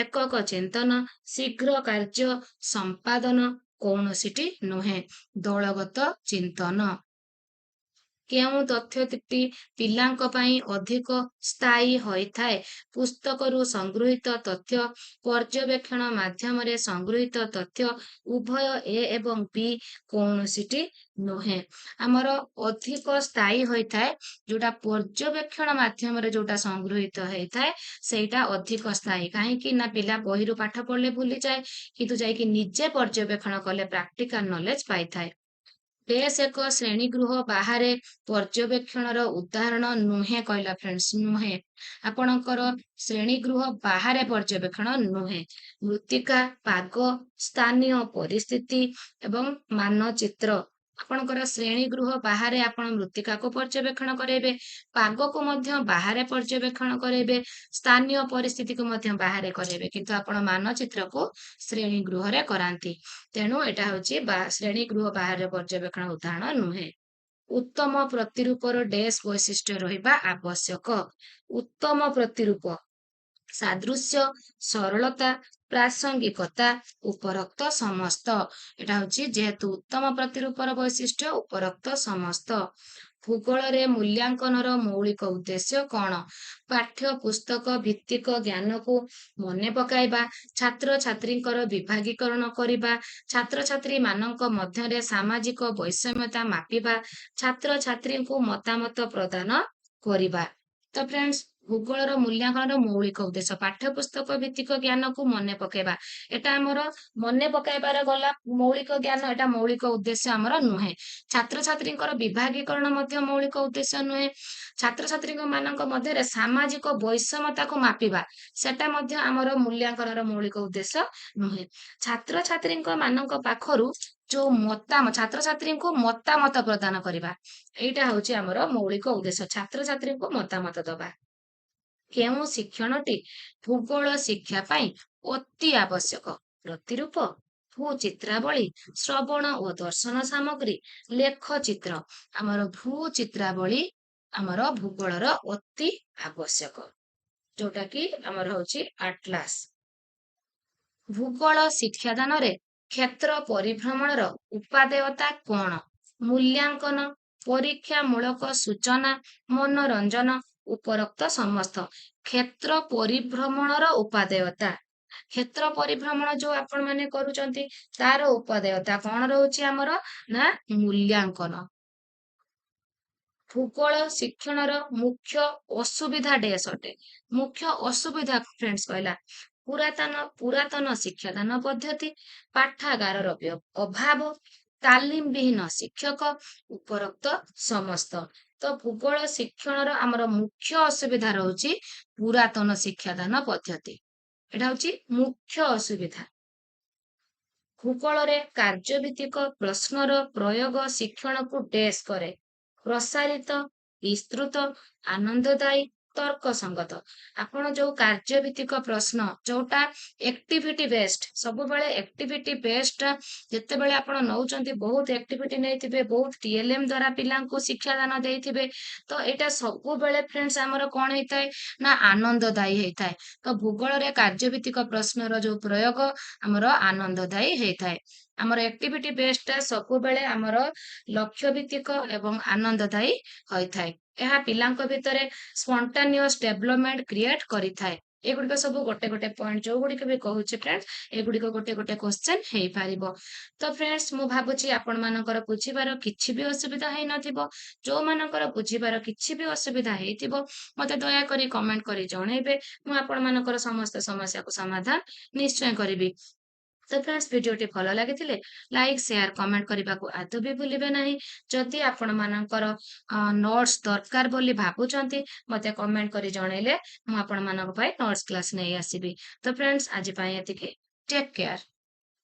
ଏକକ ଚିନ୍ତନ, ଶୀଘ୍ର କାର୍ଯ୍ୟ ସମ୍ପାଦନ, କୌଣସିଟି ନୁହେଁ। ଦଳଗତ ଚିନ୍ତନ। କେଉଁ ତଥ୍ୟଟି ପିଲାଙ୍କ ପାଇଁ ଅଧିକ ସ୍ଥାୟୀ ହୋଇଥାଏ? ପୁସ୍ତକରୁ ସଂଗୃହୀତ ତଥ୍ୟ, ପର୍ଯ୍ୟବେକ୍ଷଣ ମାଧ୍ୟମରେ ସଂଗୃହୀତ ତଥ୍ୟ, ଉଭୟ ଏ ଏବଂ ବି, କୌଣସିଟି ନୁହେଁ। ଆମର ଅଧିକ ସ୍ଥାୟୀ ହୋଇଥାଏ ଯୋଉଟା ପର୍ଯ୍ୟବେକ୍ଷଣ ମାଧ୍ୟମରେ ଯୋଉଟା ସଂଗୃହୀତ ହେଇଥାଏ ସେଇଟା ଅଧିକ ସ୍ଥାୟୀ। କାହିଁକି ନା ପିଲା ବହିରୁ ପାଠ ପଢିଲେ ଭୁଲିଯାଏ, କିନ୍ତୁ ଯାଇକି ନିଜେ ପର୍ଯ୍ୟବେକ୍ଷଣ କଲେ ପ୍ରାକ୍ଟିକାଲ ନଲେଜ ପାଇଥାଏ। ବେଶ ଏକ ଶ୍ରେଣୀ ଗୃହ ବାହାରେ ପର୍ଯ୍ୟବେକ୍ଷଣର ଉଦାହରଣ ନୁହେଁ କହିଲା ଫ୍ରେଣ୍ଡସ୍? ନୁହେଁ। ଆପଣଙ୍କର ଶ୍ରେଣୀ ଗୃହ ବାହାରେ ପର୍ଯ୍ୟବେକ୍ଷଣ ନୁହେଁ। ମୃତ୍ତିକା, ପାଗ, ସ୍ଥାନୀୟ ପରିସ୍ଥିତି ଏବଂ ମାନଚିତ୍ର। ଆପଣଙ୍କର ଶ୍ରେଣୀ ଗୃହ ବାହାରେ ଆପଣ ମୃତ୍ତିକାକୁ ପର୍ଯ୍ୟବେକ୍ଷଣ କରାଇବେ, ପାଗକୁ ମଧ୍ୟ ବାହାରେ ପର୍ଯ୍ୟବେକ୍ଷଣ କରାଇବେ, ସ୍ଥାନୀୟ ପରିସ୍ଥିତିକୁ ମଧ୍ୟ ବାହାରେ କରାଇବେ, କିନ୍ତୁ ଆପଣ ମାନଚିତ୍ରକୁ ଶ୍ରେଣୀ ଗୃହରେ କରାନ୍ତି। ତେଣୁ ଏଟା ହଉଛି ଶ୍ରେଣୀ ଗୃହ ବାହାରେ ପର୍ଯ୍ୟବେକ୍ଷଣ ଉଦାହରଣ ନୁହେଁ। ଉତ୍ତମ ପ୍ରତିରୂପର ଡେସ୍ ବୈଶିଷ୍ଟ୍ୟ ରହିବା ଆବଶ୍ୟକ? ଉତ୍ତମ ପ୍ରତିରୂପ ସାଦୃଶ୍ୟ, ସରଳତା, ପ୍ରାସଙ୍ଗିକତା, ଉପରୋକ୍ତ ସମସ୍ତ। ଏଟା ହଉଛି ଯେହେତୁ ଉତ୍ତମ ପ୍ରତିରୂପର ବୈଶିଷ୍ଟ୍ୟ ଉପରୋକ୍ତ ସମସ୍ତ। ଭୂଗୋଳରେ ମୂଲ୍ୟାଙ୍କନର ମୌଳିକ ଉଦ୍ଦେଶ୍ୟ କଣ? ପାଠ୍ୟ ପୁସ୍ତକ ଭିତ୍ତିକ ଜ୍ଞାନକୁ ମନେ ପକାଇବା, ଛାତ୍ରଛାତ୍ରୀଙ୍କର ବିଭାଗୀକରଣ କରିବା, ଛାତ୍ରଛାତ୍ରୀ ମାନଙ୍କ ମଧ୍ୟରେ ସାମାଜିକ ବୈଷମ୍ୟତା ମାପିବା, ଛାତ୍ରଛାତ୍ରୀଙ୍କୁ ମତାମତ ପ୍ରଦାନ କରିବା। ତ ଫ୍ରେଣ୍ଡସ୍ ଭୂଗୋଳର ମୂଲ୍ୟାଙ୍କନର ମୌଳିକ ଉଦ୍ଦେଶ୍ୟ ପାଠ୍ୟପୁସ୍ତକ ଭିତ୍ତିକ ଜ୍ଞାନକୁ ମନେ ପକାଇବା। ଏଟା ଆମର ମନେ ପକାଇବାର ଗଲା ମୌଳିକ ଜ୍ଞାନ, ଏଟା ମୌଳିକ ଉଦ୍ଦେଶ୍ୟ ଆମର ନୁହେଁ। ଛାତ୍ରଛାତ୍ରୀଙ୍କର ବିଭାଗୀକରଣ ମଧ୍ୟ ମୌଳିକ ଉଦ୍ଦେଶ୍ୟ ନୁହେଁ। ଛାତ୍ରଛାତ୍ରୀଙ୍କ ମାନଙ୍କ ମଧ୍ୟରେ ସାମାଜିକ ବୈଷମ୍ୟତାକୁ ମାପିବା, ସେଟା ମଧ୍ୟ ଆମର ମୂଲ୍ୟାଙ୍କନର ମୌଳିକ ଉଦ୍ଦେଶ୍ୟ ନୁହେଁ। ଛାତ୍ରଛାତ୍ରୀଙ୍କ ମାନଙ୍କ ପାଖରୁ ଯୋଉ ଛାତ୍ରଛାତ୍ରୀଙ୍କୁ ମତାମତ ପ୍ରଦାନ କରିବା, ଏଇଟା ହଉଛି ଆମର ମୌଳିକ ଉଦ୍ଦେଶ୍ୟ, ଛାତ୍ରଛାତ୍ରୀଙ୍କୁ ମତାମତ ଦବା। କେଉଁ ଶିକ୍ଷଣଟି ଭୂଗୋଳ ଶିକ୍ଷା ପାଇଁ ଅତି ଆବଶ୍ୟକ? ପ୍ରତିରୂପ, ଭୂଚିତ୍ରାବଳୀ, ଶ୍ରବଣ ଓ ଦର୍ଶନ ସାମଗ୍ରୀ, ଲେଖଚିତ୍ର। ଆମର ଭୂଚିତ୍ରାବଳୀ ଆମର ଭୂଗୋଳର ଅତି ଆବଶ୍ୟକ, ଯୋଉଟା କି ଆମର ହଉଛି ଆଟଲାସ। ଭୂଗୋଳ ଶିକ୍ଷାଦାନରେ କ୍ଷେତ୍ର ପରିଭ୍ରମଣର ଉପାଦେୟତା କଣ? ମୂଲ୍ୟାଙ୍କନ, ପରୀକ୍ଷାମୂଳକ ସୂଚନା, ମନୋରଞ୍ଜନ, ଉପରୋକ୍ତ ସମସ୍ତ। କ୍ଷେତ୍ର ପରିଭ୍ରମଣର ଉପାଦେୟତା, କ୍ଷେତ୍ର ପରିଭ୍ରମଣ ଯୋଉ ଆପଣ ମାନେ କରୁଛନ୍ତି ତାର ଉପାଦେୟତା କଣ ରହୁଛି ଆମର? ନା ମୂଲ୍ୟାଙ୍କନ। ଭୂଗୋଳ ଶିକ୍ଷଣର ମୁଖ୍ୟ ଅସୁବିଧା ଡେସ୍ ଅଟେ? ମୁଖ୍ୟ ଅସୁବିଧା ଫ୍ରେଣ୍ଡସ୍ କହିଲା ପୁରାତନ ଶିକ୍ଷାଦାନ ପଦ୍ଧତି, ପାଠାଗାରର ଅଭାବ, ତାଲିମ ବିହୀନ ଶିକ୍ଷକ, ଉପରୋକ୍ତ ସମସ୍ତ। ତ ଭୂଗୋଳ ଶିକ୍ଷଣର ଆମର ମୁଖ୍ୟ ଅସୁବିଧା ରହୁଛି ପୁରାତନ ଶିକ୍ଷାଦାନ ପଦ୍ଧତି, ଏଟା ହଉଛି ମୁଖ୍ୟ ଅସୁବିଧା। ଭୂଗୋଳରେ କାର୍ଯ୍ୟଭିତ୍ତିକ ପ୍ରଶ୍ନର ପ୍ରୟୋଗ ଶିକ୍ଷଣକୁ ଡେସ୍ କରେ? ପ୍ରସାରିତ, ବିସ୍ତୃତ, ଆନନ୍ଦଦାୟୀ, ତର୍କ ସଙ୍ଗତ। ଆପଣ ଯୋଉ କାର୍ଯ୍ୟଭିତ୍ତିକ ପ୍ରଶ୍ନ ଯୋଉଟା ଏକ୍ଟିଭିଟି ବେସ୍ଡ, ସବୁବେଳେ ଏକ୍ଟିଭିଟି ବେସ୍ଡ ଯେତେବେଳେ ଆପଣ ନଉଛନ୍ତି, ବହୁତ ଏକ୍ଟିଭିଟି ନେଇଥିବେ, ବହୁତ TLM ଦ୍ଵାରା ପିଲାଙ୍କୁ ଶିକ୍ଷାଦାନ ଦେଇଥିବେ, ତ ଏଇଟା ସବୁବେଳେ ଫ୍ରେଣ୍ଡସ୍ ଆମର କଣ ହେଇଥାଏ ନା ଆନନ୍ଦଦାୟୀ ହେଇଥାଏ। ତ ଭୂଗୋଳରେ କାର୍ଯ୍ୟଭିତ୍ତିକ ପ୍ରଶ୍ନର ଯୋଉ ପ୍ରୟୋଗ ଆମର ଆନନ୍ଦଦାୟୀ ହେଇଥାଏ। ଆମର ଏକ୍ଟିଭିଟି ବେସ୍ଡ ଟା ସବୁବେଳେ ଆମର ଲକ୍ଷ୍ୟ ଭିତ୍ତିକ ଏବଂ ଆନନ୍ଦଦାୟୀ ହୋଇଥାଏ। ଏହା ପିଲାଙ୍କ ଭିତରେ ସ୍ପଣ୍ଟାନିୟସ ଡେଭଲପମେଣ୍ଟ କ୍ରିଏଟ କରିଥାଏ। ଏଗୁଡିକ ସବୁ ଗୋଟେ ଗୋଟେ ପଏଣ୍ଟ ଯୋଉ ଗୁଡିକ ବି କହୁଛି ଫ୍ରେଣ୍ଡସ୍, ଏଗୁଡିକ ଗୋଟେ ଗୋଟେ କ୍ୱେଶ୍ଚେନ୍ ହେଇପାରିବ। ତ ଫ୍ରେଣ୍ଡସ୍, ମୁଁ ଭାବୁଛି ଆପଣ ମାନଙ୍କର ବୁଝିବାର କିଛି ବି ଅସୁବିଧା ହେଇନଥିବ। ଯୋଉମାନଙ୍କର ବୁଝିବାର କିଛି ବି ଅସୁବିଧା ହେଇଥିବ, ମତେ ଦୟାକରି କମେଣ୍ଟ କରି ଜଣେଇବେ। ମୁଁ ଆପଣ ମାନଙ୍କର ସମସ୍ତ ସମସ୍ୟାକୁ ସମାଧାନ ନିଶ୍ଚୟ କରିବି। ତ ଫ୍ରେଣ୍ଡସ୍, ଭିଡିଓଟି ଭଲ ଲାଗିଥିଲେ ଲାଇକ୍, ସେୟାର, କମେଣ୍ଟ କରିବାକୁ ଆଦୌ ବି ଭୁଲିବେ ନାହିଁ। ଯଦି ଆପଣ ମାନଙ୍କର ନୋଟ୍ସ ଦରକାର ବୋଲି ଭାବୁଛନ୍ତି, ମତେ କମେଣ୍ଟ କରି ଜଣେଇଲେ ମୁଁ ଆପଣ ମାନଙ୍କ ପାଇଁ ନୋଟ୍ସ କ୍ଲାସ ନେଇ ଆସିବି। ତ ଫ୍ରେଣ୍ଡସ୍, ଆଜି ପାଇଁ ଏତିକି। Take care.